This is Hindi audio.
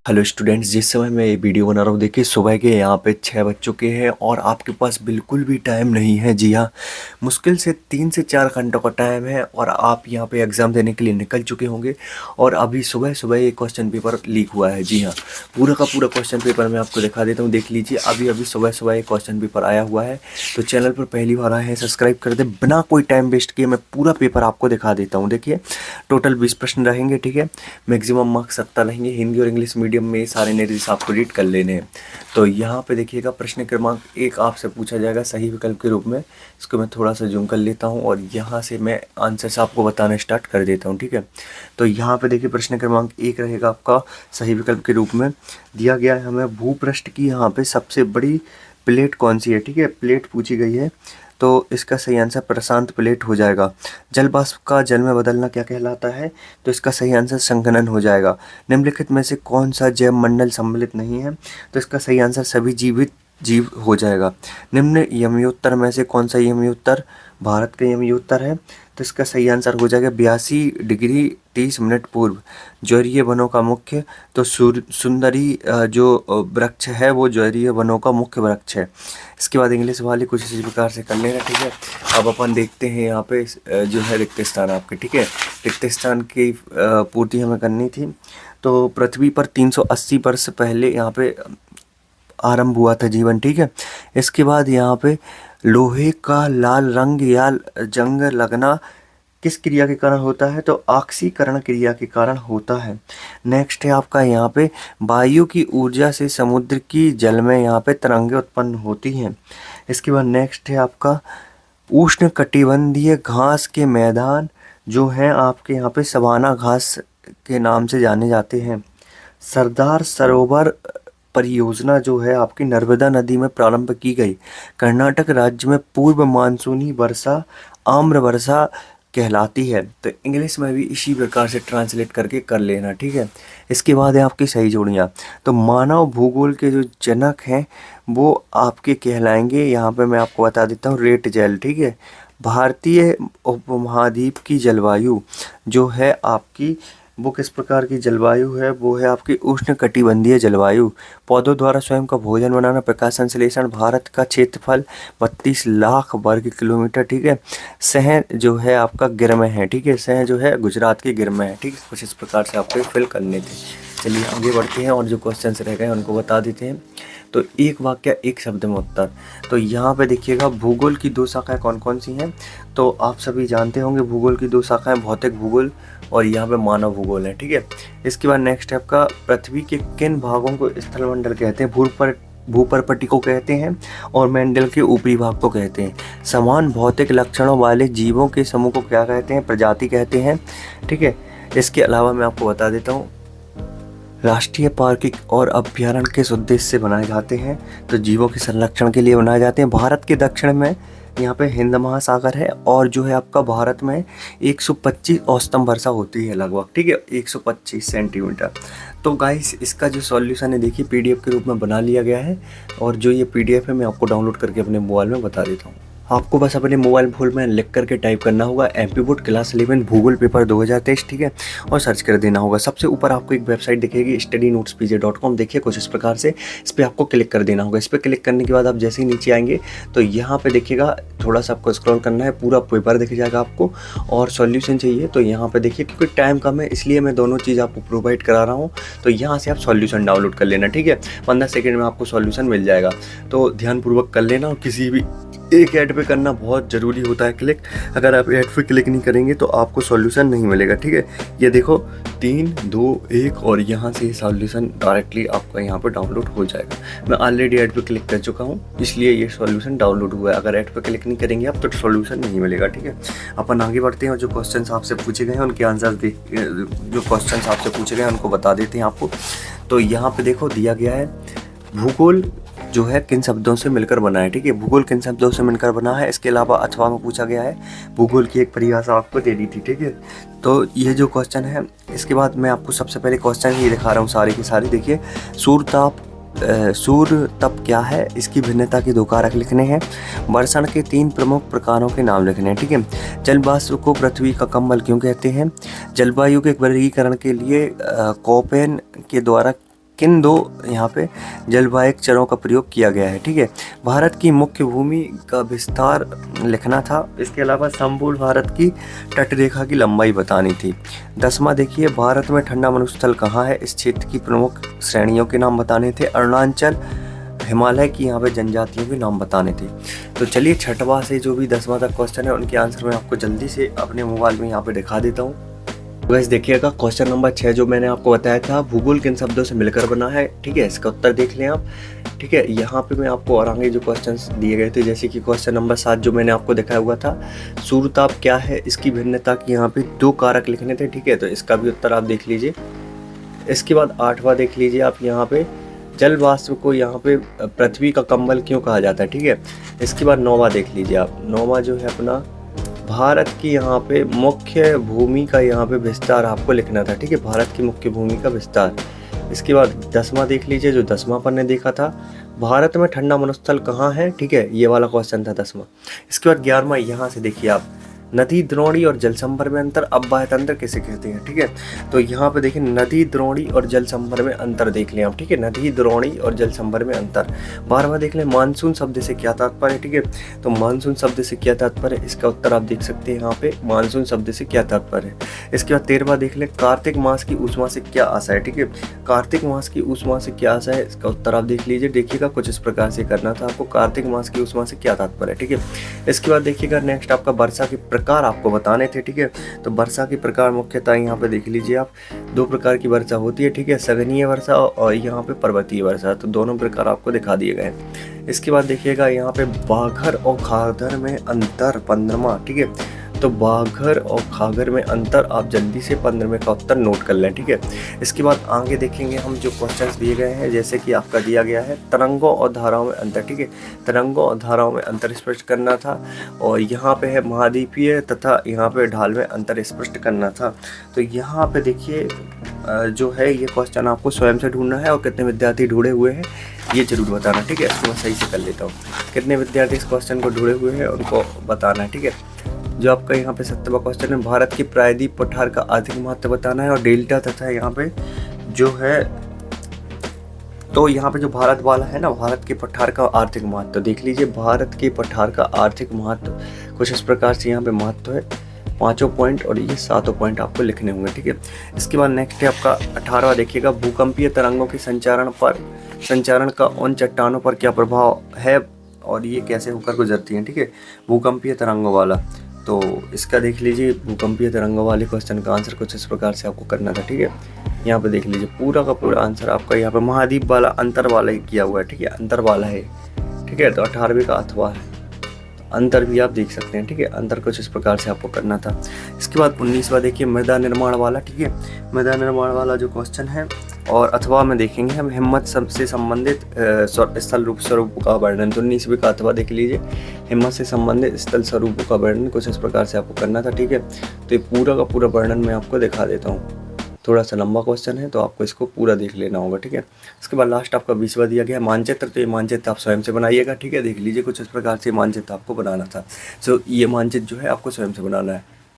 हेलो स्टूडेंट्स, जिस समय मैं ये वीडियो बना रहा हूँ देखिए सुबह के यहाँ पे 6 बज चुके हैं और आपके पास बिल्कुल भी टाइम नहीं है। जी हाँ, मुश्किल से 3 से 4 घंटों का टाइम है और आप यहाँ पे एग्ज़ाम देने के लिए निकल चुके होंगे। और अभी सुबह सुबह ये क्वेश्चन पेपर लीक हुआ है। जी हाँ, पूरा का पूरा क्वेश्चन पेपर मैं आपको दिखा देता हूँ, देख लीजिए। अभी अभी सुबह सुबह ये क्वेश्चन पेपर आया हुआ है। तो चैनल पर पहली बार आए हैं सब्सक्राइब कर दे। बिना कोई टाइम वेस्ट किए मैं पूरा पेपर आपको दिखा देता हूँ। देखिए, टोटल 20 प्रश्न रहेंगे, ठीक है। मैक्सिमम मार्क्स 70 रहेंगे। हिंदी और इंग्लिश मीडियम में सारे निर्देश आपको रीड कर लेने हैं। तो यहाँ पे देखिएगा, प्रश्न क्रमांक 1 आपसे पूछा जाएगा सही विकल्प के रूप में। इसको मैं थोड़ा सा जूम कर लेता हूँ और यहाँ से मैं आंसर्स आपको बताना स्टार्ट कर देता हूँ, ठीक है। तो यहाँ पे देखिए, प्रश्न क्रमांक 1 रहेगा आपका सही विकल्प के रूप में। दिया गया है हमें, भूपृष्ठ की यहाँ पे सबसे बड़ी प्लेट कौन सी है, ठीक है। प्लेट पूछी गई है, तो इसका सही आंसर प्रशांत प्लेट हो जाएगा। जल वाष्प का जल में बदलना क्या कहलाता है, तो इसका सही आंसर संघनन हो जाएगा। निम्नलिखित में से कौन सा जैव मंडल सम्मिलित नहीं है, तो इसका सही आंसर सभी जीवित जीव हो जाएगा। निम्न यमयोत्तर में से कौन सा यमयोत्तर भारत का यमयोत्तर है, तो इसका सही आंसर हो जाएगा 82 डिग्री 30 मिनट पूर्व। ज्वारीय वनों का मुख्य, तो सुंदरी जो वृक्ष है वो ज्वारीय वनों का मुख्य वृक्ष है। इसके बाद इंग्लिश वाले कुछ इसी प्रकार से कर लेना, ठीक है। अब अपन देखते हैं यहाँ पे जो है रिक्त स्थान आपके, ठीक है। रिक्त स्थान की पूर्ति हमें करनी थी। तो पृथ्वी पर 380 वर्ष पहले यहाँ पे आरंभ हुआ था जीवन, ठीक है। इसके बाद यहाँ पे लोहे का लाल रंग या जंग लगना किस क्रिया के कारण होता है, तो ऑक्सीकरण क्रिया के कारण होता है। नेक्स्ट है आपका यहाँ पे, वायु की ऊर्जा से समुद्र की जल में यहाँ पे तरंगें उत्पन्न होती हैं। इसके बाद नेक्स्ट है आपका, उष्ण कटिबंधीय घास के मैदान जो हैं आपके यहाँ पे सवाना घास के नाम से जाने जाते हैं। सरदार सरोवर परियोजना जो है आपकी नर्मदा नदी में प्रारंभ की गई। कर्नाटक राज्य में पूर्व मानसूनी वर्षा आम्र वर्षा कहलाती है। तो इंग्लिश में भी इसी प्रकार से ट्रांसलेट करके कर लेना, ठीक है। इसके बाद है आपकी सही जोड़ियाँ। तो मानव भूगोल के जो जनक हैं वो आपके कहलाएंगे, यहाँ पे मैं आपको बता देता हूँ, रेट जेल, ठीक है। भारतीय उपमहाद्वीप की जलवायु जो है आपकी, वो किस प्रकार की जलवायु है, वो है आपकी उष्ण कटिबंधीय जलवायु। पौधों द्वारा स्वयं का भोजन बनाना, प्रकाश संश्लेषण। भारत का क्षेत्रफल 32 लाख वर्ग किलोमीटर, ठीक है। शहर जो है आपका गिर में है, ठीक है। शहर जो है गुजरात के गिर में है, ठीक है। कुछ इस प्रकार से आपको फिल करने थे। चलिए आगे बढ़ते हैं और जो क्वेश्चन रह गए उनको बता देते हैं। तो एक वाक्य एक शब्द में उत्तर। तो यहाँ पे देखिएगा, भूगोल की 2 शाखाएं कौन कौन सी हैं, तो आप सभी जानते होंगे भूगोल की 2 शाखाएं, भौतिक भूगोल और यहाँ पे मानव भूगोल है, ठीक है। इसके बाद नेक्स्ट है आपका, पृथ्वी के किन भागों को स्थलमंडल कहते हैं, भूपर्पटी को कहते हैं और मंडल के ऊपरी भाग को कहते हैं। समान भौतिक लक्षणों वाले जीवों के समूह को क्या कहते हैं, प्रजाति कहते हैं, ठीक है। इसके अलावा मैं आपको बता देता हूँ, राष्ट्रीय पार्क और अभ्यारण्य किस उद्देश्य से बनाए जाते हैं, तो जीवों के संरक्षण के लिए बनाए जाते हैं। भारत के दक्षिण में यहाँ पे हिंद महासागर है और जो है आपका भारत में 125 औसतन वर्षा होती है लगभग, ठीक है, 125 सेंटीमीटर। तो गाइस, इसका जो सॉल्यूशन है देखिए पीडीएफ के रूप में बना लिया गया है और जो ये पीडीएफ है मैं आपको डाउनलोड करके अपने मोबाइल में बता देता हूँ। आपको बस अपने मोबाइल फोन में लिख करके टाइप करना होगा एमपी बोर्ड क्लास 11 भूगोल पेपर 2023, ठीक है, और सर्च कर देना होगा। सबसे ऊपर आपको एक वेबसाइट दिखेगी studynotespj.com, देखिए कुछ इस प्रकार से। इस पर आपको क्लिक कर देना होगा। इस पर क्लिक करने के बाद आप जैसे ही नीचे आएंगे तो यहाँ पे देखिएगा, थोड़ा सा आपको स्क्रॉल करना है, पूरा पेपर दिख जाएगा आपको। और सॉल्यूशन चाहिए तो यहाँ पे देखिए, क्योंकि टाइम कम है इसलिए मैं दोनों चीज़ आपको प्रोवाइड करा रहा हूँ। तो यहाँ से आप सॉल्यूशन डाउनलोड कर लेना, ठीक है। 15 सेकेंड में आपको सॉल्यूशन मिल जाएगा। तो ध्यानपूर्वक कर लेना और किसी भी एक ऐड पे करना बहुत ज़रूरी होता है क्लिक। अगर आप ऐड पे क्लिक नहीं करेंगे तो आपको सॉल्यूशन नहीं मिलेगा, ठीक है। ये देखो 3 2 1 और यहाँ से सॉल्यूशन डायरेक्टली आपका यहाँ पे डाउनलोड हो जाएगा। मैं ऑलरेडी ऐड पे क्लिक कर चुका हूँ इसलिए ये सॉल्यूशन डाउनलोड हुआ है। अगर ऐड पे क्लिक नहीं करेंगे आप तो सॉल्यूशन नहीं मिलेगा, ठीक है। अपन आगे बढ़ते हैं और जो क्वेश्चन आपसे पूछे गए हैं उनके आंसर जो क्वेश्चन आपसे पूछे गए हैं उनको बता देते हैं आपको। तो यहाँ पे देखो दिया गया है, भूगोल जो है किन शब्दों से मिलकर बना है, ठीक है। भूगोल किन शब्दों से मिलकर बना है। इसके अलावा अथवा में पूछा गया है, भूगोल की एक परिभाषा आपको दे दी थी, ठीक है। तो ये जो क्वेश्चन है, इसके बाद मैं आपको सबसे पहले क्वेश्चन ये दिखा रहा हूँ सारे के सारे। देखिए, सूर्य तप क्या है, इसकी भिन्नता के 2 कारक लिखने हैं। वर्षण के 3 प्रमुख प्रकारों के नाम लिखने हैं, ठीक है। जल वाष्प को पृथ्वी का कंबल क्यों कहते हैं। जलवायु के वर्गीकरण के लिए कोपेन के द्वारा किन दो यहाँ पे जलवायु चरों का प्रयोग किया गया है। ठीक है, भारत की मुख्य भूमि का विस्तार लिखना था। इसके अलावा संपूर्ण भारत की तटरेखा की लंबाई बतानी थी। 10वां देखिए, भारत में ठंडा मरुस्थल कहाँ है, इस क्षेत्र की प्रमुख श्रेणियों के नाम बताने थे। अरुणाचल, हिमालय की यहाँ पे जनजातियों के नाम बताने थे। तो चलिए 6वां से जो भी 10वां तक क्वेश्चन है उनके आंसर मैं आपको जल्दी से अपने मोबाइल में यहाँ पे दिखा देता हूँ। गाइस देखिएगा, क्वेश्चन नंबर 6 जो मैंने आपको बताया था, भूगोल किन शब्दों से मिलकर बना है। ठीक है, इसका उत्तर देख लें आप। ठीक है, यहाँ पे मैं आपको और आगे जो क्वेश्चंस दिए गए थे, जैसे कि क्वेश्चन नंबर 7 जो मैंने आपको दिखाया हुआ था, सूर्यताप क्या है, इसकी भिन्नता की यहाँ पे 2 कारक लिखने थे। ठीक है, तो इसका भी उत्तर आप देख लीजिए। इसके बाद 8वां देख लीजिए आप, यहाँ पे जल वाष्प को यहाँ पे पृथ्वी का कंबल क्यों कहा जाता है। ठीक है, इसके बाद 9वां देख लीजिए आप। 9वां जो है अपना, भारत की यहाँ पे मुख्य भूमि का यहाँ पे विस्तार आपको लिखना था। ठीक है, भारत की मुख्य भूमि का विस्तार। इसके बाद 10वां देख लीजिए, जो 10वां पर ने देखा था, भारत में ठंडा मरुस्थल कहाँ है। ठीक है, ये वाला क्वेश्चन था 10वां। इसके बाद 11वां, यहाँ से देखिए आप, नदी द्रोणी और जल संभर में अंतर, अव्याहत तंत्र किसे कहते हैं। ठीक है, तो यहाँ पे देखिए नदी द्रोणी और जल संभर में अंतर देख लें आप। ठीक है, नदी द्रोणी और जल संभर में अंतर। 12वां देख लें, मानसून शब्द से क्या तात्पर्य है। ठीक है, तो मानसून शब्द से क्या तात्पर्य है, इसका उत्तर आप देख सकते हैं यहाँ पे, मानसून शब्द से क्या तात्पर्य है। इसके बाद 13वां देख लें, कार्तिक मास की ऊष्मा से क्या आशा है। ठीक है, कार्तिक मास की ऊष्मा से क्या आशा है, इसका उत्तर आप देख लीजिए। देखिएगा कुछ इस प्रकार से करना था आपको, कार्तिक मास की ऊष्मा से क्या तात्पर्य है। ठीक है, इसके बाद देखिएगा नेक्स्ट आपका वर्षा के प्रकार आपको बताने थे। ठीक है, तो वर्षा के प्रकार मुख्यतः यहाँ पे देख लीजिए आप, 2 प्रकार की वर्षा होती है। ठीक है, सघनीय वर्षा और यहाँ पे पर्वतीय वर्षा, तो दोनों प्रकार आपको दिखा दिए गए हैं। इसके बाद देखिएगा यहाँ पे बाघर और खागर में अंतर, 15वां। ठीक है, तो बाघर और खागर में अंतर आप जल्दी से 15वें का उत्तर नोट कर लें। ठीक है, इसके बाद आगे देखेंगे हम जो क्वेश्चंस दिए गए हैं, जैसे कि आपका दिया गया है तरंगों और धाराओं में अंतर। ठीक है, तरंगों और धाराओं में अंतर स्पष्ट करना था, और यहाँ पे है महाद्वीपीय तथा यहाँ पे ढाल में अंतर स्पष्ट करना था। तो यहाँ पे देखिए जो है ये क्वेश्चन आपको स्वयं से ढूंढना है, और कितने विद्यार्थी ढूंढे हुए हैं ये जरूर बताना। ठीक है, इसको मैं सही से कर लेता हूँ, कितने विद्यार्थी इस क्वेश्चन को ढूंढे हुए हैं उनको बताना है। ठीक है, जो आपका यहाँ पे 7वां क्वेश्चन है, भारत की प्रायद्वीप पठार का आर्थिक महत्व बताना है, और डेल्टा तथा यहाँ पे जो है, तो यहाँ पे जो भारत वाला है ना, भारत के पठार का आर्थिक महत्व देख लीजिए। भारत के पठार का आर्थिक महत्व कुछ इस प्रकार से यहाँ पे महत्व है, 5 पॉइंट, और ये 7 पॉइंट आपको लिखने होंगे। ठीक है, इसके बाद नेक्स्ट है आपका 18वां देखिएगा, भूकंपीय तरंगों के संचारण का उन चट्टानों पर क्या प्रभाव है और ये कैसे होकर गुजरती हैं। ठीक है, भूकंपीय तरंगों वाला, तो इसका देख लीजिए, भूकंपीय तरंगों वाले क्वेश्चन का आंसर कुछ इस प्रकार से आपको करना था। ठीक है, यहाँ पे देख लीजिए पूरा का पूरा आंसर आपका यहाँ पे महाद्वीप वाला, अंतर वाला ही किया हुआ है। ठीक है, अंतर वाला है। ठीक है, तो 18वें का अथवा है, अंतर भी आप देख सकते हैं। ठीक है, अंतर कुछ इस प्रकार से आपको करना था। इसके बाद 19वां देखिए, मृदा निर्माण वाला। ठीक है, मृदा निर्माण वाला जो क्वेश्चन है, और अथवा में देखेंगे हम हिम्मत से संबंधित स्थल रूप स्वरूप का वर्णन। तो 19वें का अथवा देख लीजिए, हिम्मत से संबंधित स्थल स्वरूप का वर्णन कुछ इस प्रकार से आपको करना था। ठीक है, तो ये पूरा का पूरा वर्णन मैं आपको दिखा देता हूँ, थोड़ा सा लंबा क्वेश्चन है तो आपको इसको पूरा देख लेना होगा। ठीक है, इसके बाद लास्ट आपका 20वां दिया गया मानचित्र, तो ये मानचित्र आप स्वयं से बनाइएगा। ठीक है, देख लीजिए कुछ इस प्रकार से मानचित्र आपको बनाना था। सो ये मानचित्र जो है आपको स्वयं से बनाना है।